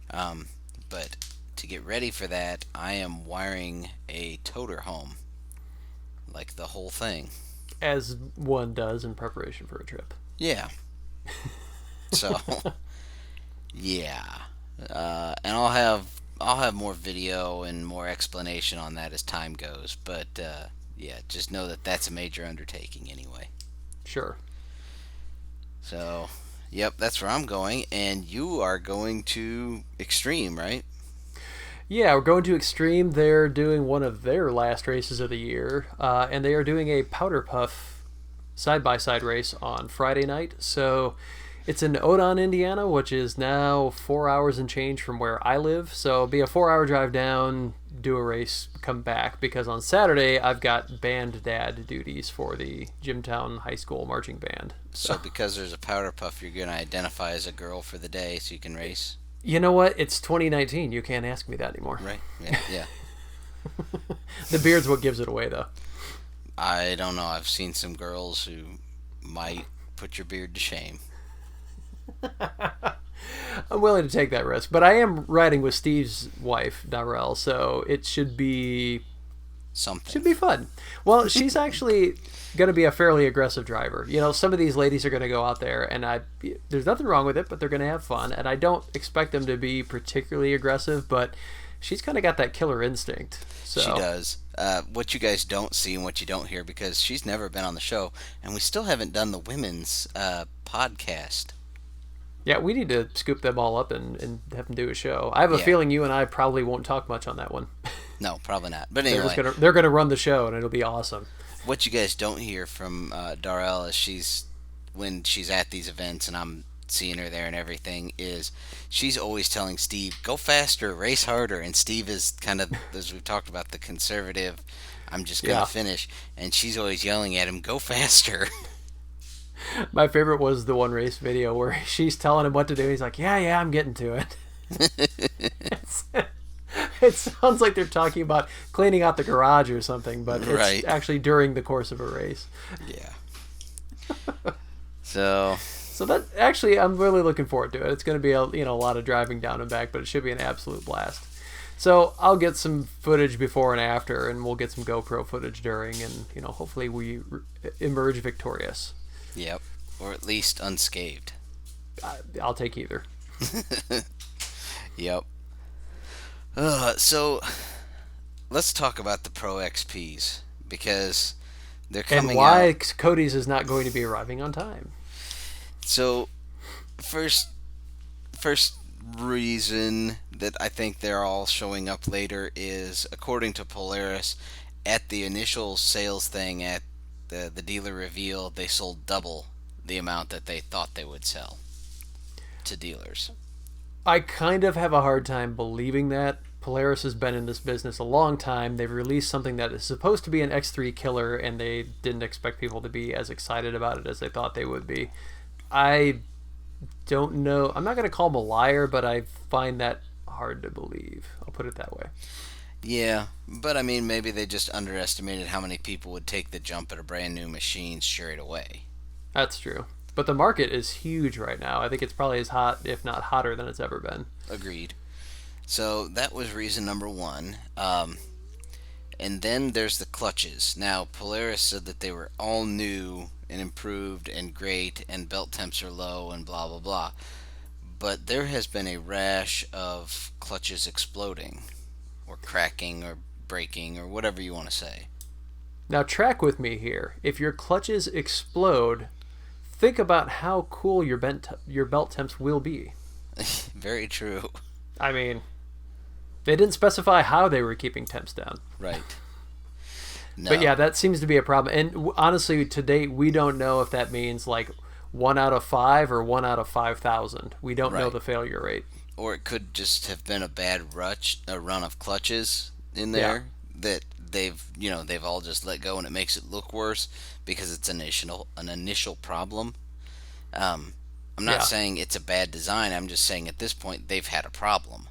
C: But to get ready for that, I am wiring a toter-home, like the whole thing.
B: As one does in preparation for a trip.
C: Yeah. So, yeah, and I'll have more video and more explanation on that as time goes. But yeah, just know that that's a major undertaking anyway.
B: Sure.
C: So, yep, that's where I'm going, and you are going to Extreme, right?
B: Yeah, we're going to Extreme. They're doing one of their last races of the year, and they are doing a powder puff side-by-side race on Friday night. So it's in Odon, Indiana, which is now 4 hours and change from where I live. So it'll be a 4-hour drive down, do a race, come back, because on Saturday I've got band dad duties for the Jimtown High School marching band.
C: So because there's a powder puff, you're going to identify as a girl for the day so you can race?
B: You know what? It's 2019. You can't ask me that anymore.
C: Right, yeah, yeah.
B: The beard's what gives it away, though.
C: I don't know. I've seen some girls who might put your beard to shame.
B: I'm willing to take that risk, but I am riding with Steve's wife, Darrell, so it should be fun. Well, she's actually going to be a fairly aggressive driver. You know, some of these ladies are going to go out there, and there's nothing wrong with it, but they're going to have fun, and I don't expect them to be particularly aggressive, but she's kind of got that killer instinct. So.
C: She does. What you guys don't see and what you don't hear, because she's never been on the show, and we still haven't done the women's podcast.
B: Yeah, we need to scoop them all up and have them do a show. I have a feeling you and I probably won't talk much on that one.
C: No, probably not. But anyway.
B: They're gonna run the show, and it'll be awesome.
C: What you guys don't hear from Darrell is when she's at these events and I'm seeing her there and everything, is she's always telling Steve, go faster, race harder. And Steve is kind of, as we've talked about, the conservative, I'm just going to finish. And she's always yelling at him, go faster.
B: My favorite was the one race video where she's telling him what to do. He's like, yeah, I'm getting to it. It sounds like they're talking about cleaning out the garage or something, but it's actually during the course of a race.
C: Yeah. So
B: that actually, I'm really looking forward to it. It's going to be a lot of driving down and back, but it should be an absolute blast. So I'll get some footage before and after, and we'll get some GoPro footage during, and hopefully we emerge victorious.
C: Yep, or at least unscathed.
B: I'll take either.
C: Yep. So let's talk about the Pro XPs, because they're coming out.
B: And why Cody's is not going to be arriving on time.
C: So first reason that I think they're all showing up later is, according to Polaris, at the initial sales thing at the dealer reveal, they sold double the amount that they thought they would sell to dealers.
B: I kind of have a hard time believing that. Polaris has been in this business a long time. They've released something that is supposed to be an X3 killer, and they didn't expect people to be as excited about it as they thought they would be. I don't know. I'm not going to call them a liar, but I find that hard to believe. I'll put it that way.
C: Yeah, but I mean, maybe they just underestimated how many people would take the jump at a brand new machine straight away.
B: That's true. But the market is huge right now. I think it's probably as hot, if not hotter, than it's ever been.
C: Agreed. So that was reason number one. And then there's the clutches. Now, Polaris said that they were all new and improved and great, and belt temps are low and blah, blah, blah. But there has been a rash of clutches exploding, or cracking, or breaking, or whatever you want to say.
B: Now, track with me here. If your clutches explode, think about how cool your belt temps will be.
C: Very true.
B: I mean, they didn't specify how they were keeping temps down.
C: Right. No.
B: But yeah, that seems to be a problem. And honestly, to date, we don't know if that means like 1 out of 5 or 1 out of 5,000. We don't know the failure rate.
C: Or it could just have been a bad run of clutches in there that they've all just let go, and it makes it look worse because it's an initial problem. I'm not saying it's a bad design. I'm just saying at this point they've had a problem.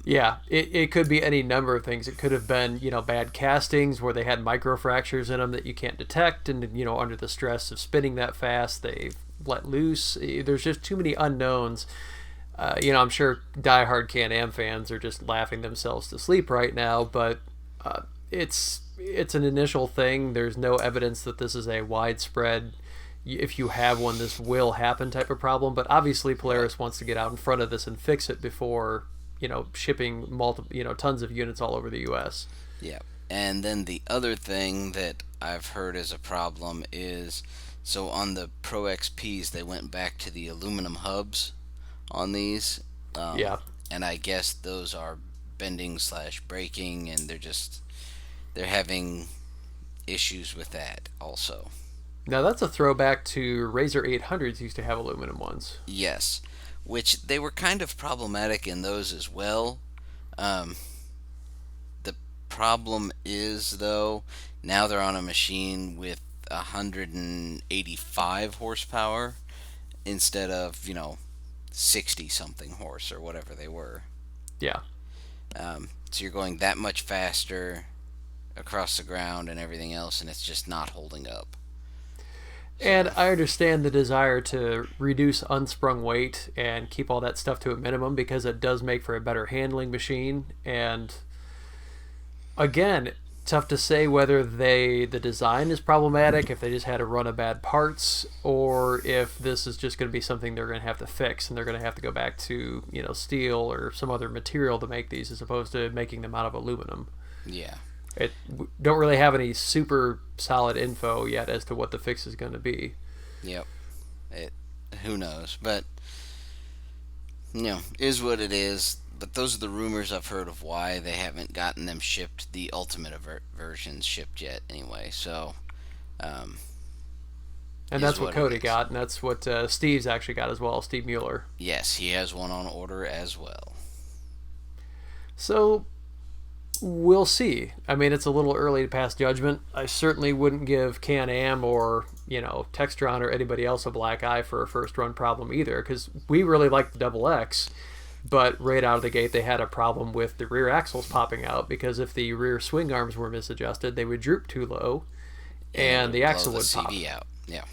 B: Yeah, it could be any number of things. It could have been, bad castings where they had microfractures in them that you can't detect, and, under the stress of spinning that fast, they've let loose. There's just too many unknowns. I'm sure diehard Can-Am fans are just laughing themselves to sleep right now, but it's an initial thing. There's no evidence that this is a widespread, if you have one, this will happen type of problem. But obviously Polaris wants to get out in front of this and fix it before shipping multiple, tons of units all over the U.S.
C: Yeah. And then the other thing that I've heard is a problem is, so on the Pro XPs, they went back to the aluminum hubs on these.
B: Yeah.
C: And I guess those are bending / breaking, and they're having issues with that also.
B: Now that's a throwback to Razor 800s used to have aluminum ones.
C: Yes. Which they were kind of problematic in those as well. The problem is, though, now they're on a machine with 185 horsepower instead of, 60-something horse or whatever they were.
B: Yeah.
C: So you're going that much faster across the ground and everything else, and it's just not holding up.
B: And I understand the desire to reduce unsprung weight and keep all that stuff to a minimum because it does make for a better handling machine. And again, tough to say whether the design is problematic, if they just had a run of bad parts, or if this is just going to be something they're going to have to fix and they're going to have to go back to, steel or some other material to make these as opposed to making them out of aluminum.
C: Yeah.
B: Don't really have any super solid info yet as to what the fix is going to be.
C: Yep. Who knows? But, is what it is. But those are the rumors I've heard of why they haven't gotten them shipped, the ultimate versions shipped yet anyway. So,
B: and that's what Cody got, and that's what Steve's actually got as well, Steve Mueller.
C: Yes, he has one on order as well.
B: So, we'll see. I mean, it's a little early to pass judgment. I certainly wouldn't give Can-Am or, Textron or anybody else a black eye for a first-run problem either, because we really like the Double X, but right out of the gate they had a problem with the rear axles popping out, because if the rear swing arms were misadjusted, they would droop too low, and the axle would pop.
C: out. Yeah.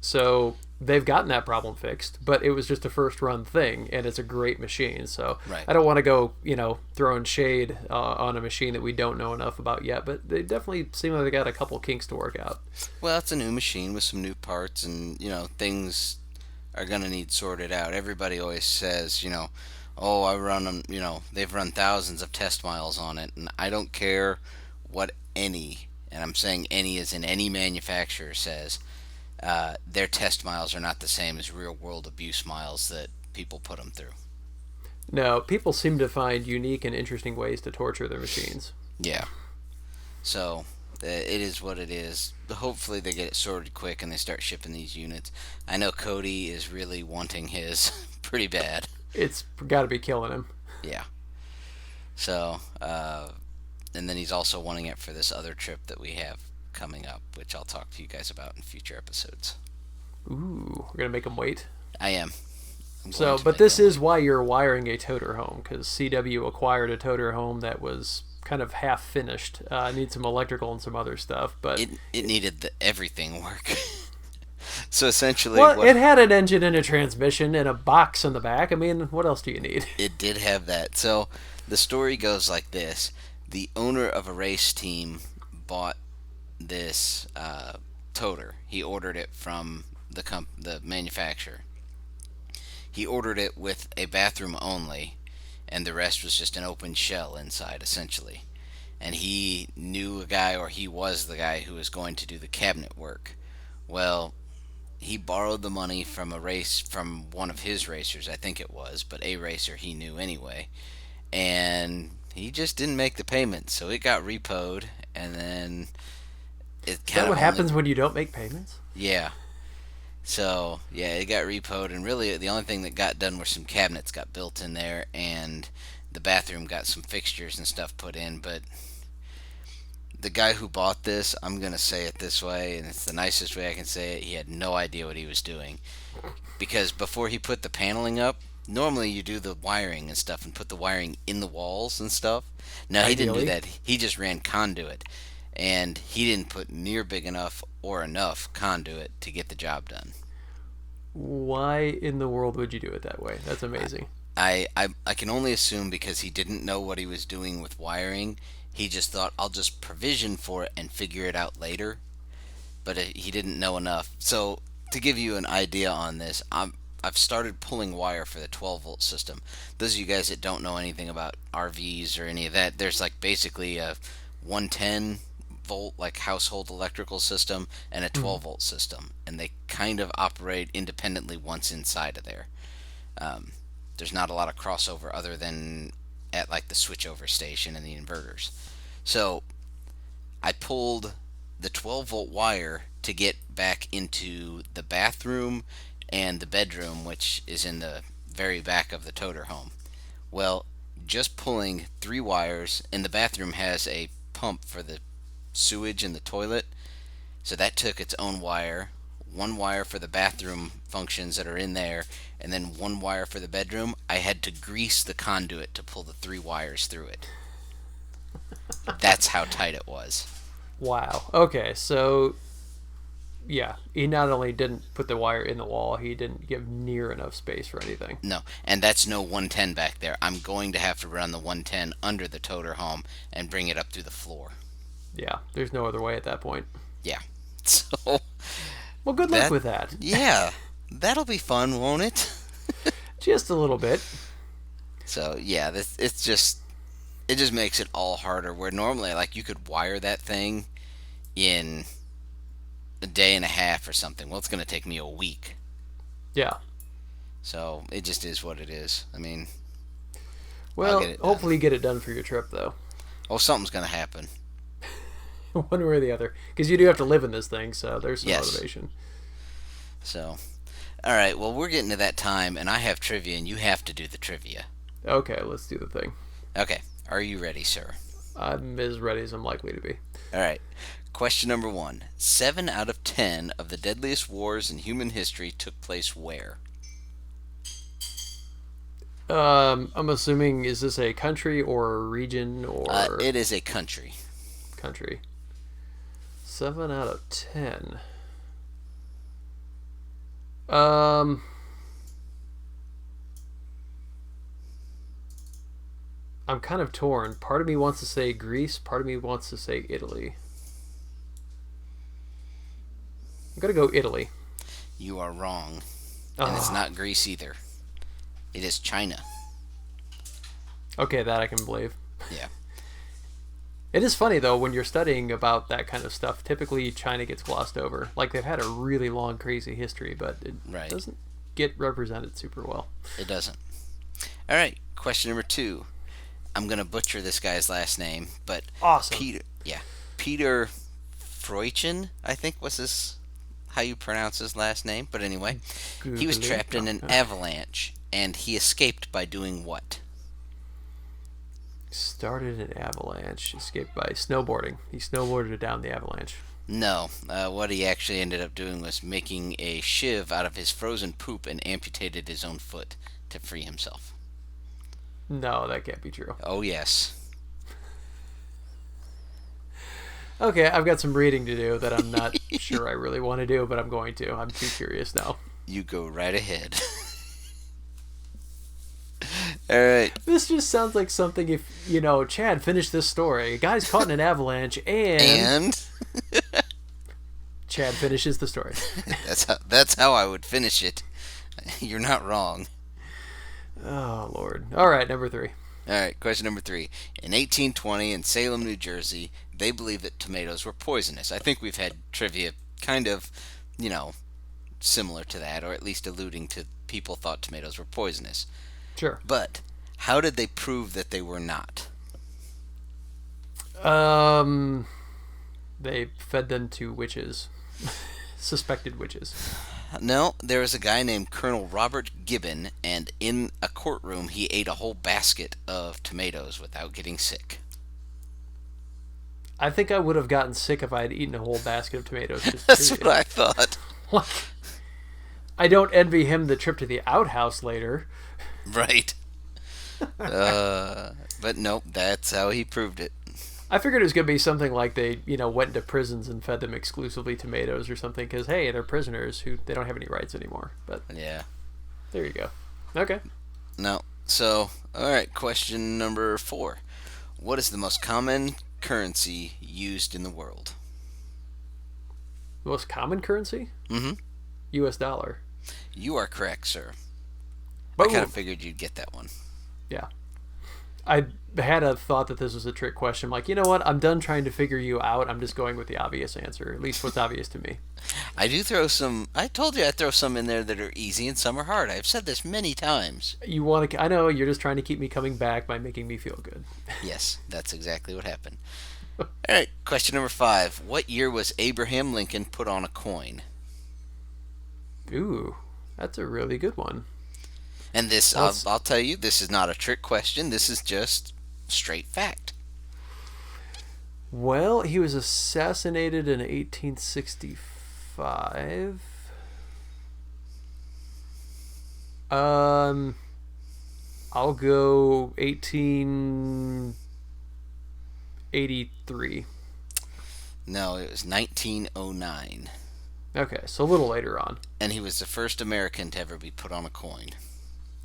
B: So they've gotten that problem fixed, but it was just a first run thing, and it's a great machine. So
C: right.
B: I don't want to go, throwing shade on a machine that we don't know enough about yet, but they definitely seem like they got a couple kinks to work out.
C: Well, it's a new machine with some new parts, and, things are going to need sorted out. Everybody always says, oh, I run them, they've run thousands of test miles on it, and I don't care what any, and I'm saying any as in any manufacturer says, their test miles are not the same as real-world abuse miles that people put them through.
B: No, people seem to find unique and interesting ways to torture their machines.
C: Yeah. So, it is what it is. Hopefully they get it sorted quick and they start shipping these units. I know Cody is really wanting his pretty bad.
B: It's got to be killing him.
C: Yeah. So, and then he's also wanting it for this other trip that we have coming up, which I'll talk to you guys about in future episodes.
B: Ooh, we're going to make him wait?
C: I am.
B: So, but this is why you're wiring a toter-home, because CW acquired a toter-home that was kind of half finished. Needs some electrical and some other stuff, but
C: it needed everything work. So essentially,
B: well, it had an engine and a transmission and a box in the back. I mean, what else do you need?
C: It did have that. So the story goes like this: the owner of a race team bought this toter. He ordered it from the manufacturer. He ordered it with a bathroom only, and the rest was just an open shell inside, essentially. And he knew a guy, or he was the guy who was going to do the cabinet work. Well, he borrowed the money from from one of his racers, I think it was, but a racer he knew anyway. And he just didn't make the payment, so it got repoed, and then it kind of... Is that
B: what happens when you don't make payments?
C: Yeah. So, yeah, it got repoed, and really the only thing that got done were some cabinets got built in there, and the bathroom got some fixtures and stuff put in, but the guy who bought this, I'm going to say it this way, and it's the nicest way I can say it, he had no idea what he was doing. Because before he put the paneling up, normally you do the wiring and stuff and put the wiring in the walls and stuff. No, he didn't do
B: Ideally.
C: that. He just ran conduit. And he didn't put near big enough or enough conduit to get the job done.
B: Why in the world would you do it that way? That's amazing.
C: I can only assume because he didn't know what he was doing with wiring. He just thought, I'll just provision for it and figure it out later. But he didn't know enough. So, to give you an idea on this, I've started pulling wire for the 12-volt system. Those of you guys that don't know anything about RVs or any of that, there's like basically a 110-volt like household electrical system and a 12-volt system. And they kind of operate independently once inside of there. There's not a lot of crossover other than at like the switchover station and the inverters. So I pulled the 12-volt wire to get back into the bathroom and the bedroom, which is in the very back of the toter-home. Well, just pulling 3 wires, and the bathroom has a pump for the sewage in the toilet, so that took its own wire. 1 wire for the bathroom functions that are in there, and then 1 wire for the bedroom. I had to grease the conduit to pull the 3 wires through it. That's how tight it was.
B: Wow. Okay, so yeah, he not only didn't put the wire in the wall, he didn't give near enough space for anything.
C: No, and that's no 110 back there. I'm going to have to run the 110 under the toter home and bring it up through the floor.
B: Yeah, there's no other way at that point.
C: Yeah. So,
B: Well, good luck with that.
C: Yeah, that'll be fun, won't it?
B: Just a little bit.
C: So, yeah, it just makes it all harder. Where normally, like, you could wire that thing in a day and a half or something. Well, it's going to take me a week.
B: Yeah.
C: So, it just is what it is. I mean,
B: Well,
C: get it done.
B: hopefully you get it done for your trip, though.
C: Oh, something's going to happen.
B: One way or the other. Because you do have to live in this thing, so there's some
C: Yes.
B: motivation.
C: So, all right, well, we're getting to that time, and I have trivia, and you have to do the trivia.
B: Okay, let's do the thing.
C: Okay, are you ready, sir?
B: I'm as ready as I'm likely to be.
C: All right. Question number 1. 7 out of 10 of the deadliest wars in human history took place where?
B: I'm assuming, is this a country or a region or
C: It is a country.
B: country? 7 out of 10. I'm kind of torn. Part of me wants to say Greece, part of me wants to say Italy. I'm gonna go Italy.
C: You are wrong. And it's not Greece either. It is China.
B: Okay, that I can believe.
C: Yeah.
B: It is funny though when you're studying about that kind of stuff. Typically, China gets glossed over. Like they've had a really long, crazy history, but it
C: Right.
B: doesn't get represented super well.
C: It doesn't. All right. Question number 2. I'm going to butcher this guy's last name, but
B: Awesome.
C: Peter Freuchen, I think was how you pronounce his last name. But anyway, he was
B: Google it.
C: trapped in an avalanche, and he escaped by doing what?
B: Started an avalanche, escaped by snowboarding. He snowboarded down the avalanche.
C: No, what he actually ended up doing was making a shiv out of his frozen poop and amputated his own foot to free himself.
B: No, that can't be true.
C: Oh, yes.
B: Okay, I've got some reading to do that I'm not sure I really want to do, but I'm going to. I'm too curious now.
C: You go right ahead. All right.
B: This just sounds like something if, Chad, finish this story. A guy's caught in an avalanche and... Chad finishes the story.
C: That's how I would finish it. You're not wrong.
B: Oh, Lord. All right, number 3.
C: All right, question number 3. In 1820 in Salem, New Jersey, they believed that tomatoes were poisonous. I think we've had trivia kind of, similar to that, or at least alluding to people thought tomatoes were poisonous.
B: Sure.
C: But how did they prove that they were not?
B: They fed them to witches. Suspected witches.
C: No, there was a guy named Colonel Robert Gibbon, and in a courtroom he ate a whole basket of tomatoes without getting sick.
B: I think I would have gotten sick if I had eaten a whole basket of tomatoes. Just
C: That's
B: period.
C: what I thought.
B: Like, I don't envy him the trip to the outhouse later.
C: Right. But nope, that's how he proved it.
B: I figured it was going to be something like they, went into prisons and fed them exclusively tomatoes or something, because, hey, they're prisoners who they don't have any rights anymore. But
C: yeah,
B: there you go. Okay.
C: No. So, all right, question number 4. What is the most common currency used in the world?
B: The most common currency?
C: Mm-hmm.
B: U.S. dollar.
C: You are correct, sir.
B: Boom.
C: I kind of figured you'd get that one.
B: Yeah. I had a thought that this was a trick question. I'm like, you know what? I'm done trying to figure you out. I'm just going with the obvious answer, at least what's obvious to me.
C: I do throw some. I told you I throw some in there that are easy and some are hard. I've said this many times.
B: You want to? I know you're just trying to keep me coming back by making me feel good.
C: Yes, that's exactly what happened. All right, question number 5. What year was Abraham Lincoln put on a coin?
B: Ooh, that's a really good one.
C: And this, I'll tell you, this is not a trick question. This is just straight fact.
B: Well, he was assassinated in 1865. I'll go 1883.
C: No, it was 1909.
B: Okay, so a little later on.
C: And he was the first American to ever be put on a coin.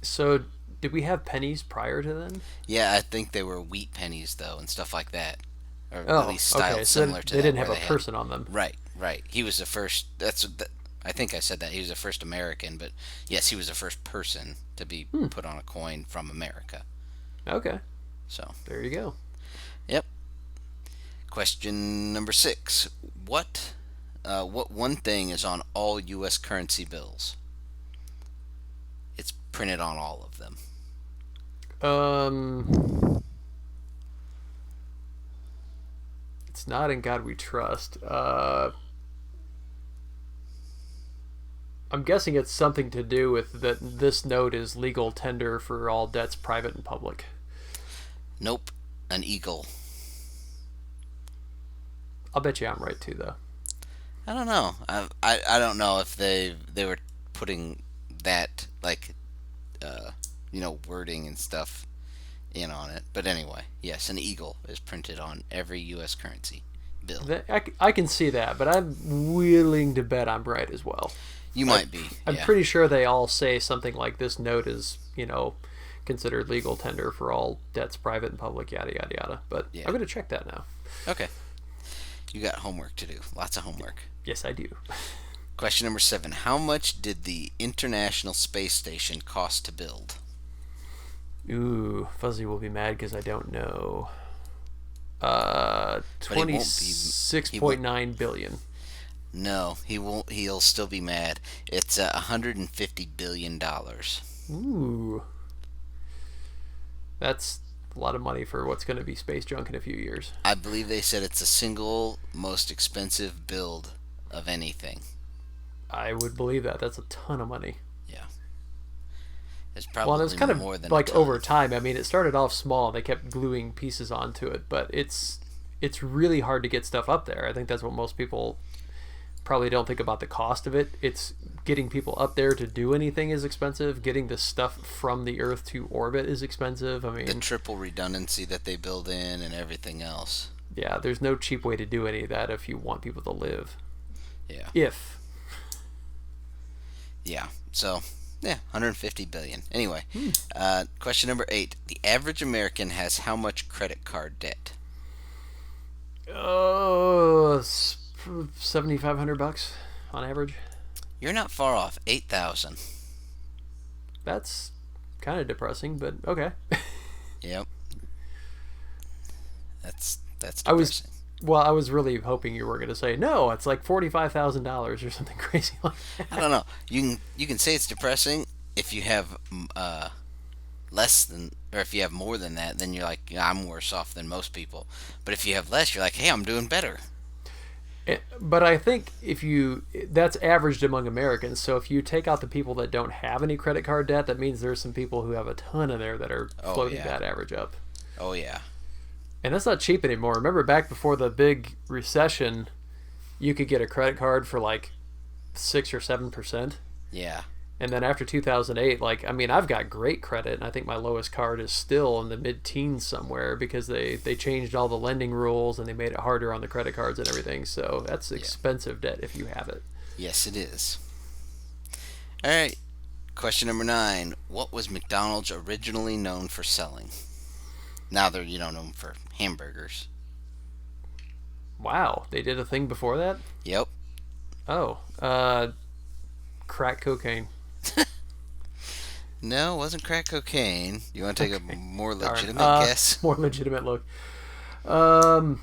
B: So, did we have pennies prior to then?
C: Yeah, I think they were wheat pennies, though, and stuff like that. Or at least styled similar to that.
B: They didn't have a person on them.
C: Right. He was the first. I think I said that. He was the first American, but yes, he was the first person to be put on a coin from America.
B: Okay.
C: So.
B: There you go.
C: Yep. Question number 6. What one thing is on all U.S. currency bills? It's printed on all of them.
B: It's not "In God We Trust." I'm guessing it's something to do with that this note is legal tender for all debts, private and public.
C: Nope. An eagle.
B: I'll bet you I'm right too, though.
C: I don't know. I don't know if they were putting that wording and stuff in on it. But anyway, yes, an eagle is printed on every U.S. currency bill.
B: I can see that, but I'm willing to bet I'm right as well.
C: You might be.
B: I'm pretty sure they all say something like this note is, considered legal tender for all debts, private and public, yada, yada, yada. But I'm going to check that now.
C: Okay. You got homework to do. Lots of homework.
B: Yes, I do.
C: Question number 7. How much did the International Space Station cost to build?
B: Ooh, Fuzzy will be mad because I don't know. 26.9 billion.
C: No, he won't. He'll still be mad. It's $150 billion.
B: Ooh. That's a lot of money for what's going to be space junk in a few years.
C: I believe they said it's the single most expensive build of anything.
B: I would believe that. That's a ton of money.
C: Yeah. It's probably
B: it's kind
C: more
B: of
C: than
B: like over time. I mean, it started off small. They kept gluing pieces onto it, but it's really hard to get stuff up there. I think that's what most people probably don't think about, the cost of it. It's getting people up there to do anything is expensive. Getting the stuff from the Earth to orbit is expensive. I mean,
C: the triple redundancy that they build in and everything else.
B: Yeah, there's no cheap way to do any of that if you want people to live.
C: Yeah. Yeah. So, 150 billion. Anyway, question number 8. The average American has how much credit card debt?
B: Oh, $7,500 on average.
C: You're not far off. 8,000.
B: That's kind of depressing, but okay.
C: Yep. That's depressing.
B: I was really hoping you were going to say no. It's like $45,000 or something crazy like that.
C: I don't know. You can say it's depressing if you have less than, or if you have more than that, then you're like, yeah, I'm worse off than most people. But if you have less, you're like, hey, I'm doing better.
B: But I think that's averaged among Americans. So if you take out the people that don't have any credit card debt, that means there's some people who have a ton in there that are floating that average up.
C: Oh yeah.
B: And that's not cheap anymore. Remember back before the big recession, you could get a credit card for like 6 or 7%.
C: Yeah.
B: And then after 2008, like, I mean, I've got great credit, and I think my lowest card is still in the mid-teens somewhere because they changed all the lending rules and they made it harder on the credit cards and everything. So that's expensive debt if you have it.
C: Yes, it is. All right. Question number 9. What was McDonald's originally known for selling? Now they're, known for hamburgers.
B: Wow. They did a thing before that?
C: Yep.
B: Oh. Crack cocaine.
C: No, it wasn't crack cocaine. You want to take a more legitimate guess?
B: More legitimate look. Milkshakes?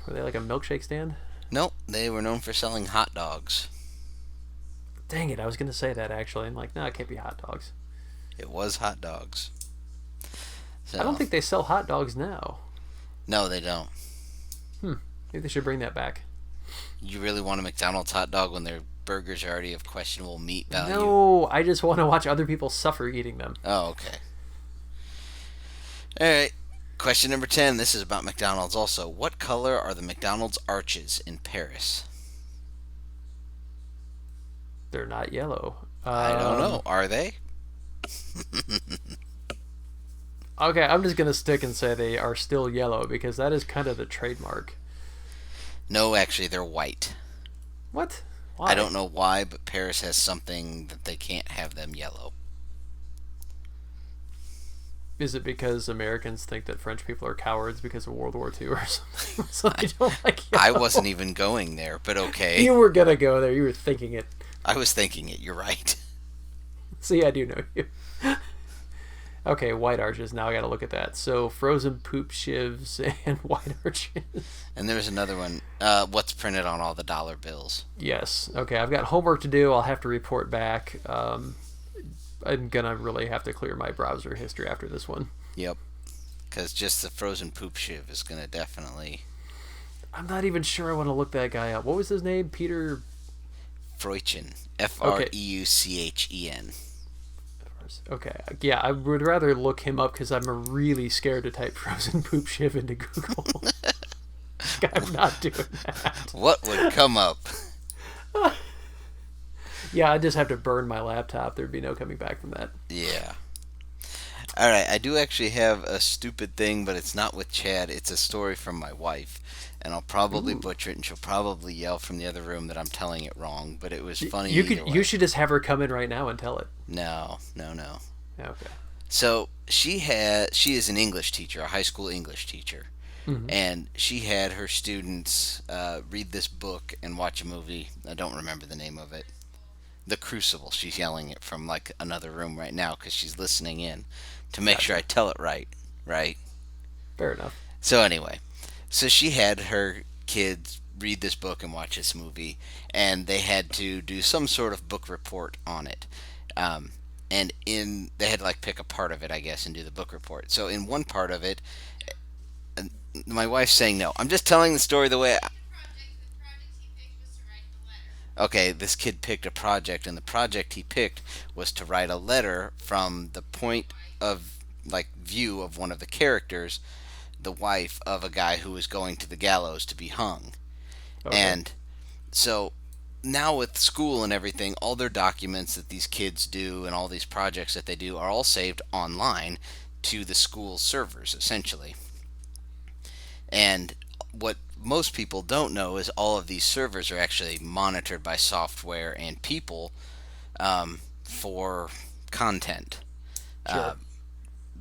B: Were they like a milkshake stand?
C: Nope. They were known for selling hot dogs.
B: Dang it, I was going to say that actually. I'm like, no, it can't be hot dogs.
C: It was hot dogs. So,
B: I don't think they sell hot dogs now.
C: No, they don't.
B: Maybe they should bring that back.
C: You really want a McDonald's hot dog when their burgers are already of questionable meat value?
B: No, I just want to watch other people suffer eating them.
C: Oh, okay. All right. Question number 10. This is about McDonald's also. What color are the McDonald's arches in Paris?
B: They're not yellow.
C: I don't know. Are they?
B: Okay, I'm just going to stick and say they are still yellow because that is kind of the trademark.
C: No, actually, they're white.
B: What? Why?
C: I don't know why, but Paris has something that they can't have them yellow.
B: Is it because Americans think that French people are cowards because of World War II or something? So they don't like yellow?
C: I wasn't even going there, but okay.
B: You were going to go there. You were thinking it.
C: I was thinking it. You're right.
B: See, I do know you. Okay, white arches. Now I got to look at that. So frozen poop shivs and white arches.
C: And there was another one. What's printed on all the dollar bills?
B: Yes. Okay, I've got homework to do. I'll have to report back. I'm going to really have to clear my browser history after this one.
C: Yep. Because just the frozen poop shiv is going to definitely...
B: I'm not even sure I want to look that guy up. What was his name? Peter...
C: Freuchen. Freuchen.
B: Okay, yeah, I would rather look him up because I'm really scared to type frozen poop shiv into Google. I'm not doing that.
C: What would come up?
B: Yeah, I'd just have to burn my laptop. There'd be no coming back from that.
C: Yeah. All right, I do actually have a stupid thing, but it's not with Chad. It's a story from my wife, and I'll probably butcher it, and she'll probably yell from the other room that I'm telling it wrong. But it was funny.
B: You should just have her come in right now and tell it.
C: No.
B: Okay.
C: So she is an English teacher, a high school English teacher, and she had her students read this book and watch a movie. I don't remember the name of it. The Crucible. She's yelling it from like another room right now because she's listening in to make sure I tell it right.
B: Fair enough.
C: So anyway, she had her kids read this book and watch this movie, and they had to do some sort of book report on it. And they had to like pick a part of it, I guess, and do the book report. So in one part of it, my wife's saying no. I'm just telling the story the way. Okay, this kid picked a project, and the project he picked was to write a letter from the point of view of one of the characters, the wife of a guy who was going to the gallows to be hung. Okay. And so now with school and everything, all their documents that these kids do and all these projects that they do are all saved online to the school servers, essentially. And what most people don't know is all of these servers are actually monitored by software and people for content.
B: Sure.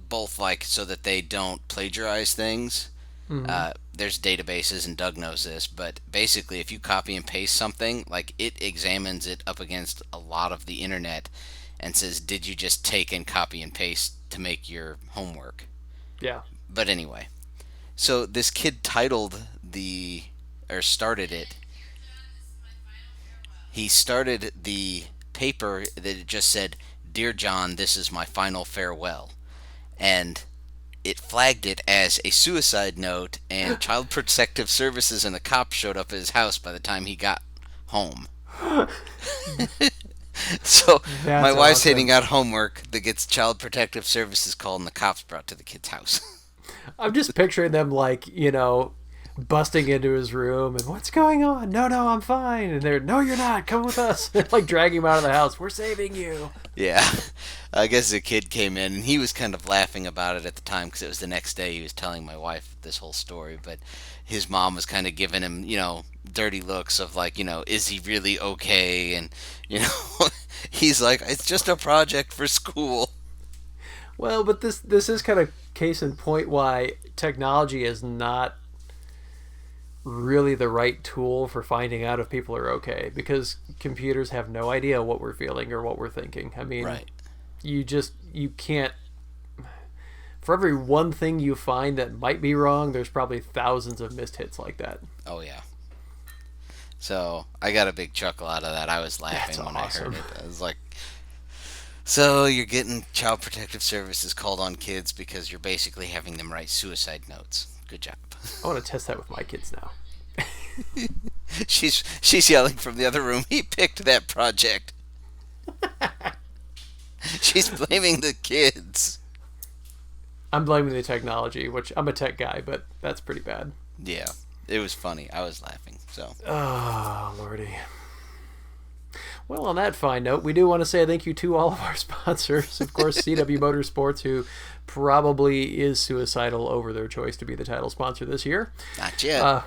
C: Both so that they don't plagiarize things. There's databases, and Doug knows this, but basically if you copy and paste something, it examines it up against a lot of the internet and says, did you just take and copy and paste to make your homework? Yeah. But anyway, so this kid started it. He started the paper that it just said, "Dear John, this is my final farewell." And it flagged it as a suicide note, and Child Protective Services and a cop showed up at his house by the time he got home. So my wife's handing out homework that gets Child Protective Services called, and the cops brought to the kid's house.
B: I'm just picturing them like, busting into his room and what's going on? No, I'm fine. And they're, no, you're not. Come with us. They're like dragging him out of the house. We're saving you.
C: Yeah. I guess a kid came in and he was kind of laughing about it at the time because it was the next day he was telling my wife this whole story. But his mom was kind of giving him, dirty looks of like, is he really okay? And, he's like, it's just a project for school.
B: Well, but this is kind of case in point why technology is not really the right tool for finding out if people are okay, because computers have no idea what we're feeling or what we're thinking. I mean,
C: right.
B: You can't, for every one thing you find that might be wrong, there's probably thousands of missed hits like that.
C: Oh yeah. So I got a big chuckle out of that. I was laughing
B: That's
C: when
B: awesome.
C: I heard it. I was like, so you're getting Child Protective Services called on kids because you're basically having them write suicide notes. Good job.
B: I want to test that with my kids now.
C: She's yelling from the other room, he picked that project. She's blaming the kids.
B: I'm blaming the technology, which I'm a tech guy, but that's pretty bad.
C: Yeah, it was funny. I was laughing. So.
B: Oh, Lordy. Well, on that fine note, we do want to say thank you to all of our sponsors. Of course, CW Motorsports, who probably is suicidal over their choice to be the title sponsor this year.
C: Not yet.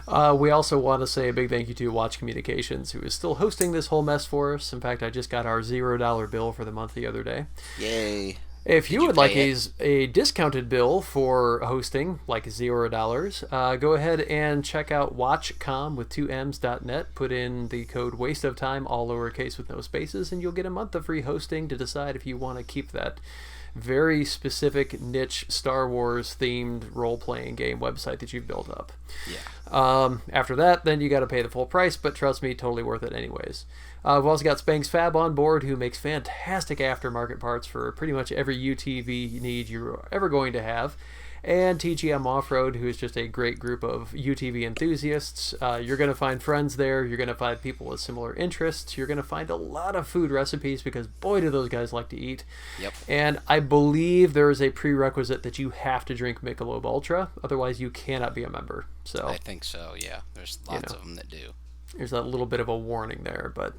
B: We also want to say a big thank you to Watch Communications, who is still hosting this whole mess for us. In fact, I just got our $0 bill for the month the other day.
C: Yay.
B: If you would like a discounted bill for hosting, like $0, go ahead and check out watchcom with 2ms.net. Put in the code waste of time, all lowercase with no spaces, and you'll get a month of free hosting to decide if you want to keep that very specific niche Star Wars themed role-playing game website that you've built up.
C: Yeah.
B: After that, then you got to pay the full price, but trust me, totally worth it anyways. We've also got Spanx Fab on board, who makes fantastic aftermarket parts for pretty much every UTV need you're ever going to have. And TGM Off-Road, who is just a great group of UTV enthusiasts. You're going to find friends there. You're going to find people with similar interests. You're going to find a lot of food recipes because, boy, do those guys like to eat.
C: Yep.
B: And I believe there is a prerequisite that you have to drink Michelob Ultra. Otherwise, you cannot be a member. So
C: I think so, yeah. There's lots of them that do.
B: There's that little bit of a warning there, but,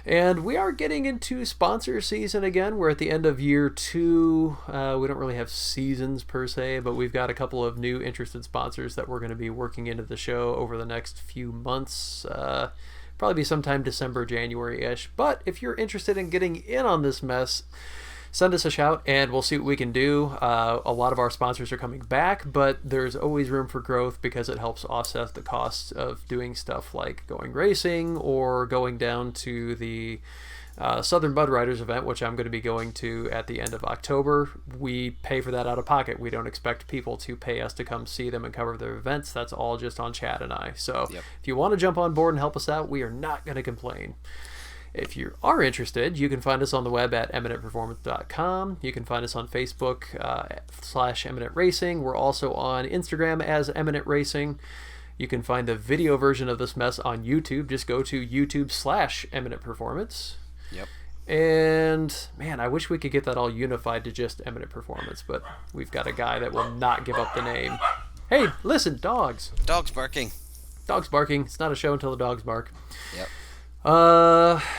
B: And we are getting into sponsor season again. We're at the end of year 2. We don't really have seasons per se, but we've got a couple of new interested sponsors that we're going to be working into the show over the next few months. Probably be sometime December, January-ish. But if you're interested in getting in on this mess, send us a shout and we'll see what we can do. A lot of our sponsors are coming back, but there's always room for growth because it helps offset the costs of doing stuff like going racing or going down to the Southern Bud Riders event, which I'm going to be going to at the end of October. We pay for that out of pocket. We don't expect people to pay us to come see them and cover their events. That's all just on Chad and I. So if you want to jump on board and help us out, we are not going to complain. If you are interested, you can find us on the web at eminentperformance.com. You can find us on Facebook /Eminent Racing. We're also on Instagram as Eminent Racing. You can find the video version of this mess on YouTube. Just go to YouTube /Eminent Performance.
C: Yep.
B: And, man, I wish we could get that all unified to just Eminent Performance, but we've got a guy that will not give up the name. Hey, listen, dogs.
C: Dogs barking.
B: Dogs barking. It's not a show until the dogs bark.
C: Yep.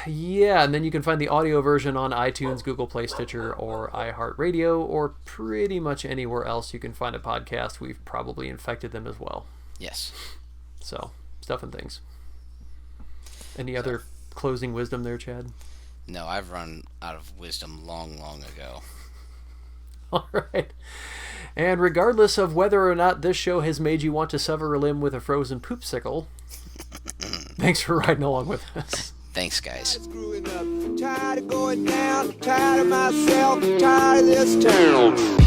B: Yeah, and then you can find the audio version on iTunes, Google Play, Stitcher, or iHeartRadio, or pretty much anywhere else you can find a podcast. We've probably infected them as well.
C: Yes.
B: So, stuff and things. Any other closing wisdom there, Chad?
C: No, I've run out of wisdom long, long ago.
B: All right. And regardless of whether or not this show has made you want to sever a limb with a frozen poopsicle, thanks for riding along with us.
C: Thanks, guys.
A: Screwing up. Tired of going down, tired of myself, tired of this town.